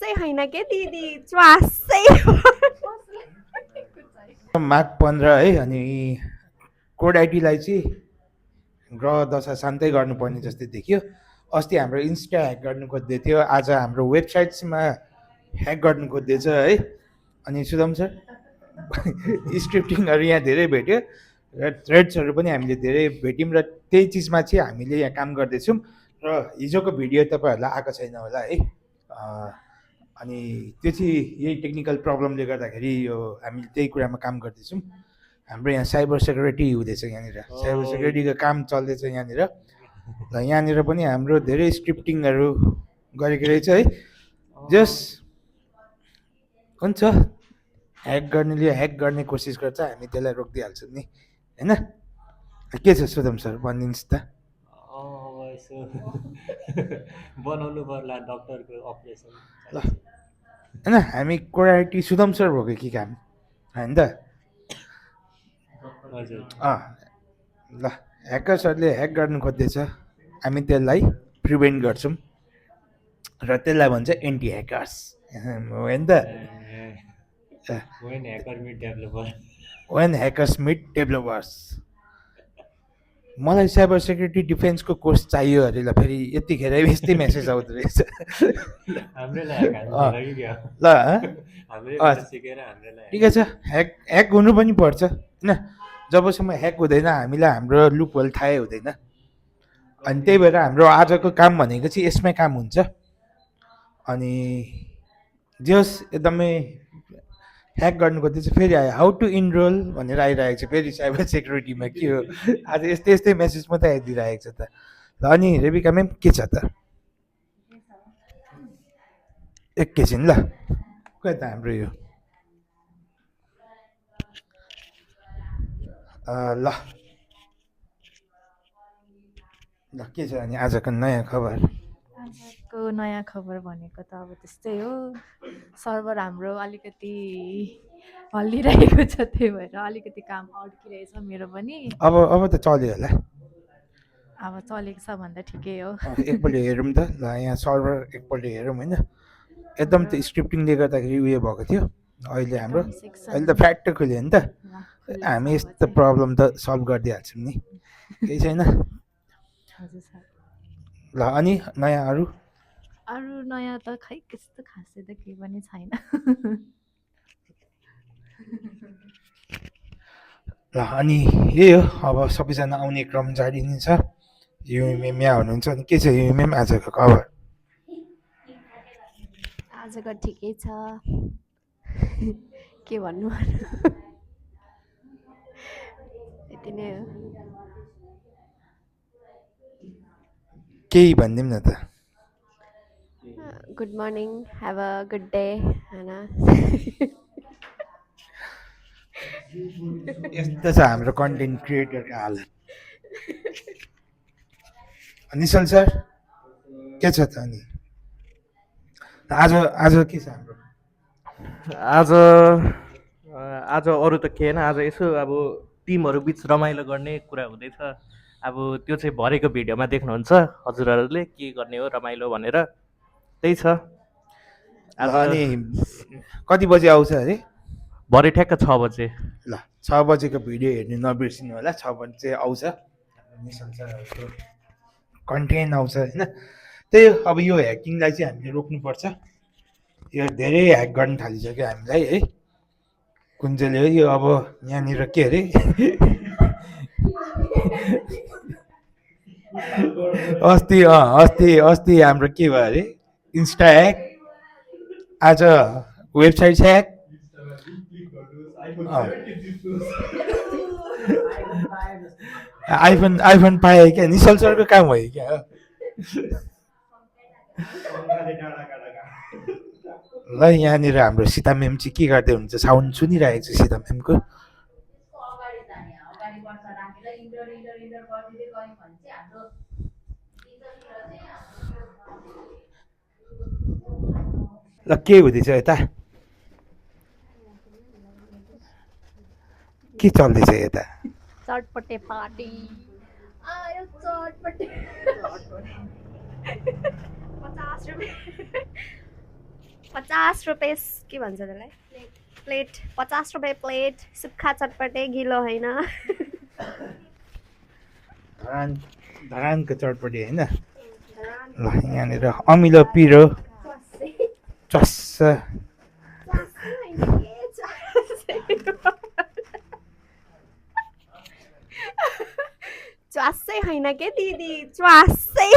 त्यस्तै होइन के दिदी च्वासै माघ 15 है। अनि कोड आइटीलाई चाहिँ ग्रह दशा शान्तै गर्नुपर्ने जस्तै देखियो। अस्ति हाम्रो इन्स्टा ह्याक गर्नु खोज्दै थियो, आज हाम्रो वेबसाइट्समा ह्याक गर्नु खोज्दैछ है। अनि सुदम सर स्क्रिप्टिङहरू यहाँ धेरै भेट्यो र थ्रेड्सहरू पनि हामीले धेरै भेट्यौँ र त्यही चिजमा चाहिँ हामीले यहाँ काम गर्दैछौँ। र हिजोको भिडियो तपाईँहरूलाई आएको छैन होला है। अनि त्यो चाहिँ यही टेक्निकल प्रब्लमले गर्दाखेरि यो हामीले त्यही कुरामा काम गर्दैछौँ। हाम्रो यहाँ साइबर सेक्युरिटी हुँदैछ, यहाँनिर साइबर सेक्युरिटीको काम चल्दैछ यहाँनिर। र यहाँनिर पनि हाम्रो धेरै स्क्रिप्टिङहरू गरेको रहेछ है। जस हुन्छ, ह्याक गर्नेले ह्याक गर्ने कोसिस गर्छ, हामी त्यसलाई रोकिदिइहाल्छौँ नि होइन। के छ सुदम सर भनिदिनुहोस् त। अब यसो बनाउनु पर्ला डक्टरको अपरेसन ल होइन, हामी कोराइटी सुदम सर भएको कि काम होइन त। हजुर ल ह्याकर्सहरूले ह्याक गर्नु खोज्दैछ, हामी त्यसलाई प्रिभेन्ट गर्छौँ र त्यसलाई भन्छ एन्टी ह्याकर्स होइन त। When hacker meet developer when hackers meet developers. मलाई साइबर सेक्युरिटी डिफेन्सको कोर्स चाहियो अरे। ल फेरि यतिखेर यस्तै मेसेज आउँदो रहेछ। ल ठिकै छ, ह्याक हुनु पनि पर्छ होइन। जबसम्म ह्याक हुँदैन हामीलाई हाम्रो लुप होल थाहै हुँदैन। अनि त्यही भएर हाम्रो आजको काम भनेको चाहिँ यसमै काम हुन्छ। अनि जस एकदमै ह्याक गर्नु खोज्दै चाहिँ फेरि आयो हाउ टु इनरोल भनेर आइरहेको छ फेरि साइबर सेक्युरिटीमा। के हो आज यस्तै यस्तै मेसेज मात्रै आइदिइरहेको छ त। ल अनि रेबिका म्याम के छ त? एकैछिन ल, खोइ त हाम्रो यो ल ल के छ अनि आजको नयाँ खबर? आजको नयाँ खबर भनेको त अब त्यस्तै हो, सर्भर हाम्रो अलिकति हल्लिरहेको छ, त्यही भएर अलिकति काम अड्किरहेछ मेरो पनि। अब त चल्यो होला। अब चलेको छ भन्दा ठिकै हो। एकपल्ट हेरौँ त ल, यहाँ सर्भर एकपल्ट हेरौँ होइन। एकदम त स्क्रिप्टिङले गर्दाखेरि उयो भएको थियो। अहिले हाम्रो अहिले त फ्याक्ट खुल्यो नि त। हामी यस्तो प्रब्लम त सल्भ गरिदिइहाल्छौँ नि, केही छैन। ल अनि नयाँ अरू नयाँ त खै त्यस्तो खासै त केही पनि छैन। ल अनि यही हो, अब सबैजना आउने क्रम जारी नै छ। युएमएम यहाँ हुनुहुन्छ अनि के छ युएमएम आजको खबर? आजको ठिकै छ, के भन्नु यति नै हो। केही भनिदिउँ न त। Good morning, have a good day होइन। यस्तो छ हाम्रो कन्टेन्ट क्रिएटरको हालत। निशल सर के छ त? अनि आज आज के छ हाम्रो? आज अरू त केही होइन। आज यसो अब टिमहरू बिच रमाइलो गर्ने कुरा हुँदैछ। अब त्यो चाहिँ भरेको भिडियोमा देख्नुहुन्छ हजुरहरूले के गर्ने हो रमाइलो भनेर, त्यही छ। आज अनि कति बजे आउँछ अरे? भरे ठ्याक्क 6 बजे। ल 6 बजेको भिडियो हेर्नु नबिर्सिनु होला। 6 बजे आउँछ निशल सरहरूको कन्टेन्ट आउँछ होइन। त्यही हो, अब यो ह्याकिङलाई चाहिँ हामीले रोक्नुपर्छ। यो धेरै ह्याक गर्न थालिसक्यो हामीलाई है। कुन चाहिँले हो यो अब यहाँनिर के अरे अस्ति हाम्रो के भयो अरे? इन्स्टा ह्याक, आज वेबसाइट ह्याक। आइफोन पाएँ क्या, निशल सरको काम भयो क्या। ल यहाँनिर हाम्रो सीता म्याम चाहिँ के गर्दै हुनुहुन्छ? साउन्ड सुनिरहेको छु सीता म्यामको। ल के हुँदैछ यता? के चल्दैछ यता? चटपटे पार्टी आयो, चटपटे 50 रुपियाँ। 50 रुपियाँ के भन्छ त्यसलाई प्लेट 50 रुपियाँ प्लेट सुक्खा चटपटे गिलो होइन धरानको चटपटी होइन ल यहाँनिर अमिलो पिरो चस्स च्वासै होइन के दिदी च्वासै